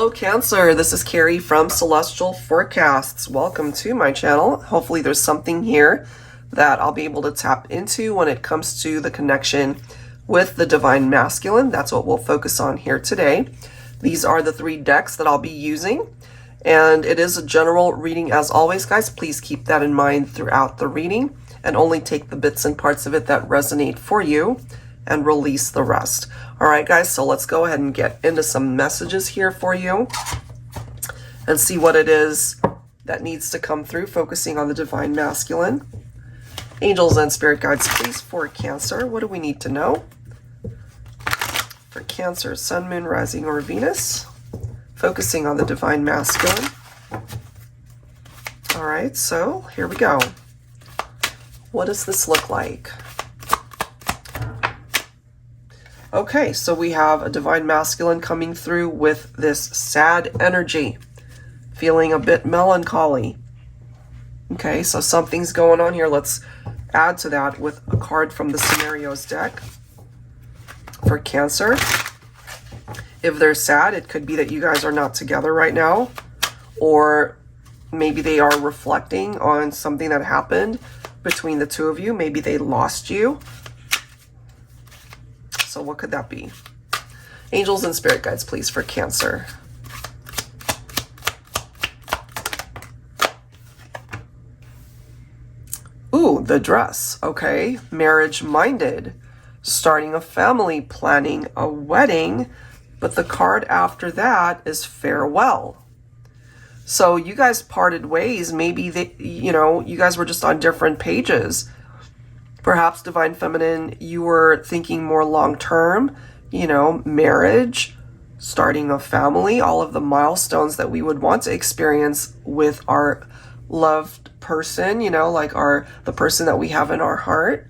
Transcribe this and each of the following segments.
Hello Cancer, this is Carrie from Celestial Forecasts. Welcome to my channel. Hopefully there's something here that I'll be able to tap into when it comes to the connection with the Divine Masculine. That's what we'll focus on here today. These are the 3 decks that I'll be using, and it is a general reading as always, guys. Please keep that in mind throughout the reading and only take the bits and parts of it that resonate for you and release the rest. All right, guys, so let's go ahead and get into some messages here for you and see what it is that needs to come through, focusing on the Divine Masculine. Angels and Spirit Guides, please, for Cancer, what do we need to know? For Cancer, Sun, Moon, Rising, or Venus, focusing on the Divine Masculine. All right, so here we go. What does this look like? Okay, so we have a Divine Masculine coming through with this sad energy, feeling a bit melancholy. Okay, so something's going on here. Let's add to that with a card from the Scenarios deck for Cancer. If they're sad, it could be that you guys are not together right now, or maybe they are reflecting on something that happened between the two of you. Maybe they lost you. So what could that be? Angels and Spirit Guides, please, for Cancer. Ooh, the dress. Okay. Marriage-minded. Starting a family, planning a wedding. But the card after that is farewell. So you guys parted ways. Maybe you guys were just on different pages. Perhaps, Divine Feminine, you were thinking more long-term, marriage, starting a family, all of the milestones that we would want to experience with our loved person, like the person that we have in our heart.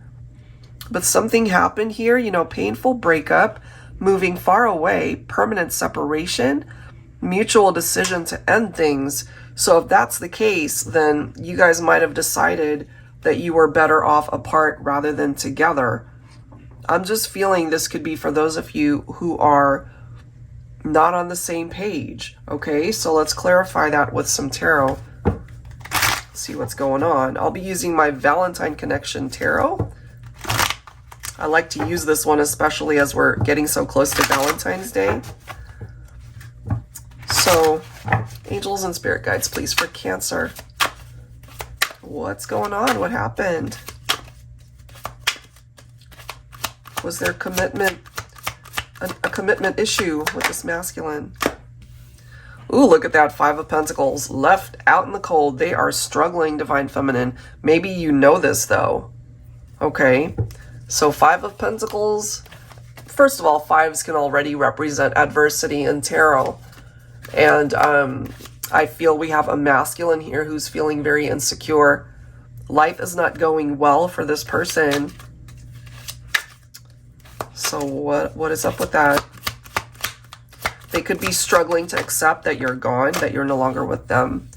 But something happened here, painful breakup, moving far away, permanent separation, mutual decision to end things. So if that's the case, then you guys might have decided that you were better off apart rather than together. I'm just feeling this could be for those of you who are not on the same page. Okay, so let's clarify that with some tarot. See what's going on. I'll be using my Valentine Connection Tarot. I like to use this one especially as we're getting so close to Valentine's Day. So, Angels and Spirit Guides, please, for Cancer. What's going on? What happened? Was there commitment, a commitment issue with this masculine? Ooh, look at that. 5 of Pentacles. Left out in the cold. They are struggling, Divine Feminine. Maybe you know this, though. Okay. So 5 of Pentacles. First of all, 5s can already represent adversity in tarot. And I feel we have a masculine here who's feeling very insecure. Life is not going well for this person. So what is up with that? They could be struggling to accept that you're gone, that you're no longer with them.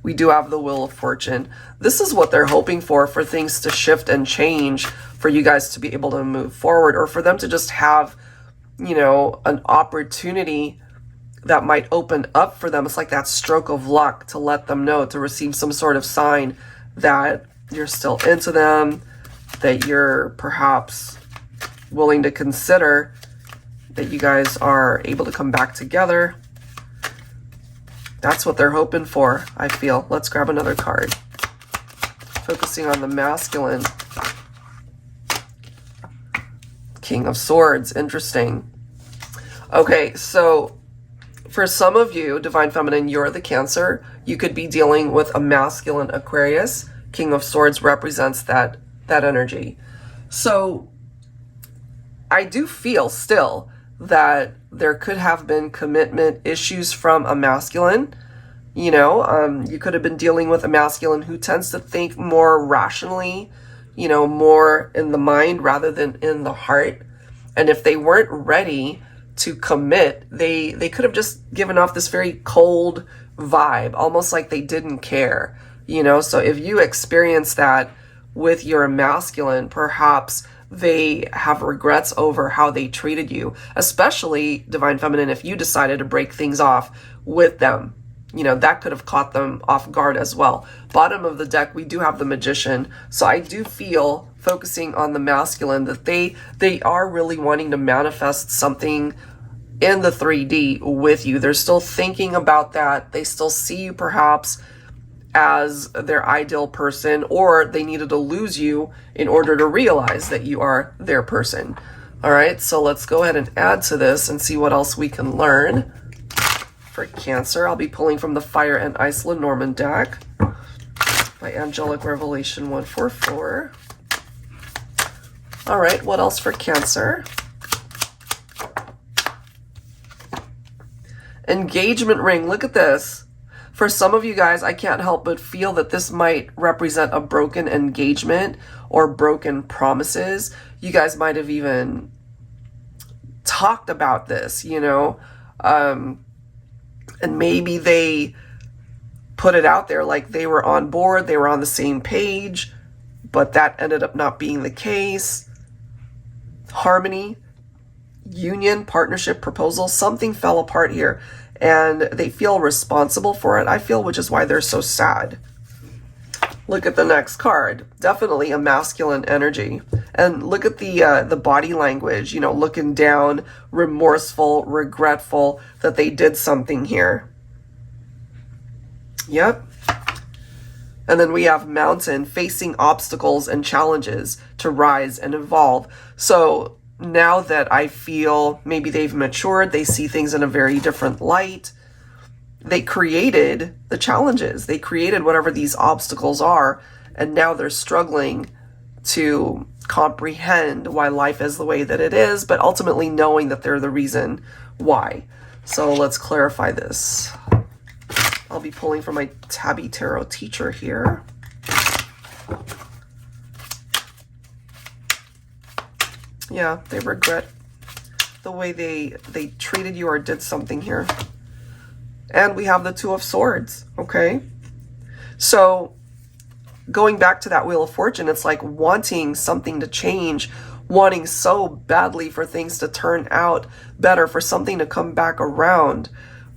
We do have the Wheel of Fortune. This is what they're hoping for things to shift and change, for you guys to be able to move forward, or for them to just have, an opportunity that might open up for them. It's like that stroke of luck to let them know, to receive some sort of sign that you're still into them, that you're perhaps willing to consider that you guys are able to come back together. That's what they're hoping for, I feel. Let's grab another card. Focusing on the masculine. King of Swords. Interesting. Okay, so for some of you, Divine Feminine, you're the Cancer. You could be dealing with a masculine Aquarius. King of Swords represents that energy. So I do feel still that there could have been commitment issues from a masculine. You could have been dealing with a masculine who tends to think more rationally, more in the mind rather than in the heart. And if they weren't ready to commit, they could have just given off this very cold vibe, almost like they didn't care, So if you experience that with your masculine, perhaps they have regrets over how they treated you, especially Divine Feminine, if you decided to break things off with them. You know, that could have caught them off guard as well. Bottom of the deck, we do have the Magician. So I do feel, focusing on the masculine, that they are really wanting to manifest something in the 3D with you. They're still thinking about that. They still see you perhaps as their ideal person, or they needed to lose you in order to realize that you are their person. All right, so let's go ahead and add to this and see what else we can learn. For Cancer, I'll be pulling from the Fire and Ice Lenormand deck by Angelic Revelation 144. All right, what else for Cancer? Engagement ring. Look at this. For some of you guys, I can't help but feel that this might represent a broken engagement or broken promises. You guys might have even talked about this, you know, and maybe they put it out there like they were on board, they were on the same page, but that ended up not being the case. Harmony, union, partnership, proposal, something fell apart here, and they feel responsible for it, I feel, which is why they're so sad. Look at the next card. Definitely a masculine energy. And look at the body language, you know, looking down, remorseful, regretful that they did something here. Yep. And then we have Mountain, facing obstacles and challenges to rise and evolve. So now that I feel maybe they've matured, they see things in a very different light. They created the challenges. They created whatever these obstacles are, and now they're struggling to comprehend why life is the way that it is, but ultimately knowing that they're the reason why. So let's clarify this. I'll be pulling from my Tabby Tarot teacher here. Yeah, they regret the way they treated you or did something here. And we have the Two of Swords, okay? So going back to that Wheel of Fortune, it's like wanting something to change, wanting so badly for things to turn out better, for something to come back around,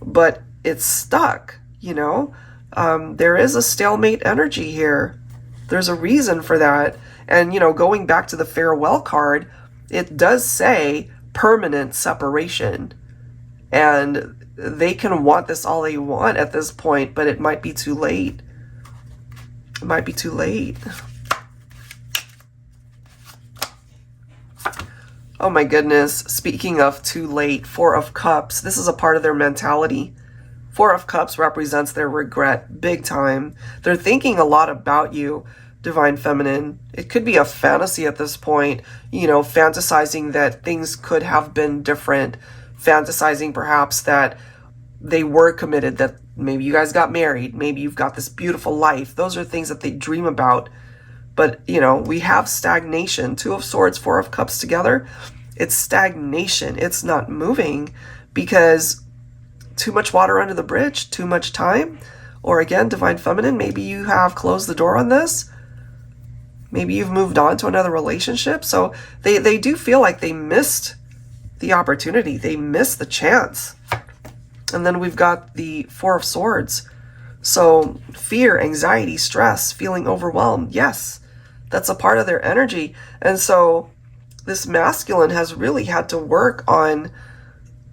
but it's stuck, you know? There is a stalemate energy here. There's a reason for that. And, you know, going back to the Farewell card, it does say permanent separation. And they can want this all they want at this point, but it might be too late. It might be too late. Oh my goodness. Speaking of too late, Four of Cups. This is a part of their mentality. Four of Cups represents their regret big time. They're thinking a lot about you, Divine Feminine. It could be a fantasy at this point, you know, fantasizing that things could have been different, fantasizing perhaps that they were committed, that maybe you guys got married, maybe you've got this beautiful life. Those are things that they dream about. But, you know, we have stagnation. Two of Swords, Four of Cups together. It's stagnation. It's not moving because too much water under the bridge, too much time. Or again, Divine Feminine, maybe you have closed the door on this. Maybe you've moved on to another relationship. So they do feel like they missed the opportunity. They missed the chance. And then we've got the Four of Swords. So fear, anxiety, stress, feeling overwhelmed. Yes, that's a part of their energy. And so this masculine has really had to work on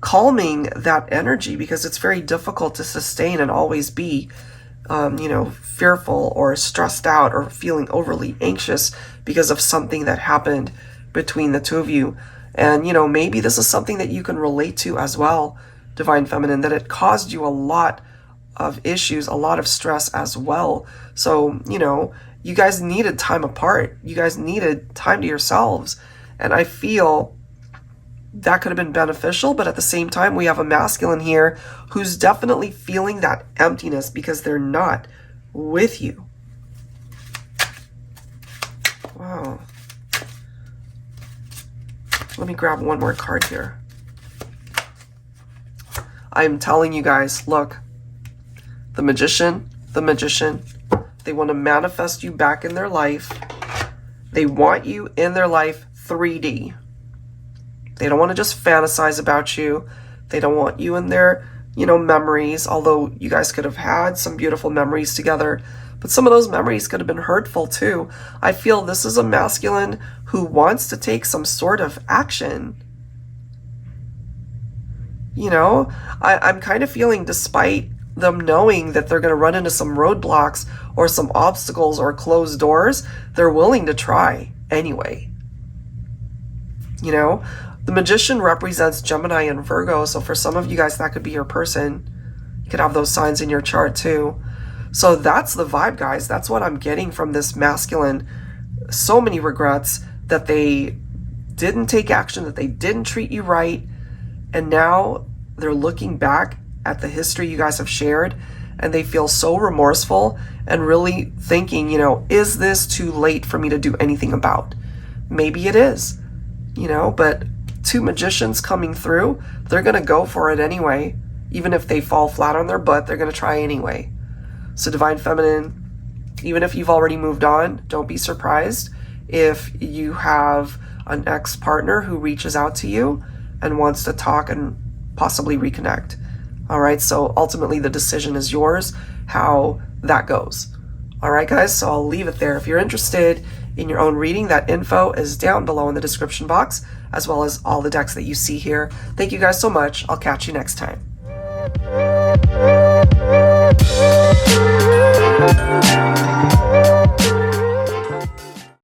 calming that energy because it's very difficult to sustain and always be, you know, fearful or stressed out or feeling overly anxious because of something that happened between the two of you. And, you know, maybe this is something that you can relate to as well, Divine Feminine, that it caused you a lot of issues, a lot of stress as well. So, you know, you guys needed time apart. You guys needed time to yourselves. And I feel that could have been beneficial, but at the same time, we have a masculine here who's definitely feeling that emptiness because they're not with you. Wow. Let me grab one more card here. I'm telling you guys, look, the Magician, they want to manifest you back in their life. They want you in their life 3D. They don't want to just fantasize about you. They don't want you in their memories, although you guys could have had some beautiful memories together, but some of those memories could have been hurtful too. I feel this is a masculine who wants to take some sort of action. I'm kind of feeling, despite them knowing that they're going to run into some roadblocks or some obstacles or closed doors, they're willing to try anyway. The Magician represents Gemini and Virgo, so for some of you guys, that could be your person. You could have those signs in your chart too. So that's the vibe, guys. That's what I'm getting from this masculine. So many regrets that they didn't take action, that they didn't treat you right, and now they're looking back at the history you guys have shared, and they feel so remorseful and really thinking, is this too late for me to do anything about? Maybe it is, but two magicians coming through, they're going to go for it anyway. Even if they fall flat on their butt, they're going to try anyway. So Divine Feminine, even if you've already moved on, don't be surprised if you have an ex-partner who reaches out to you and wants to talk and possibly reconnect. All right, so ultimately the decision is yours, how that goes. All right, guys, so I'll leave it there. If you're interested in your own reading, that info is down below in the description box, as well as all the decks that you see here. Thank you guys so much. I'll catch you next time.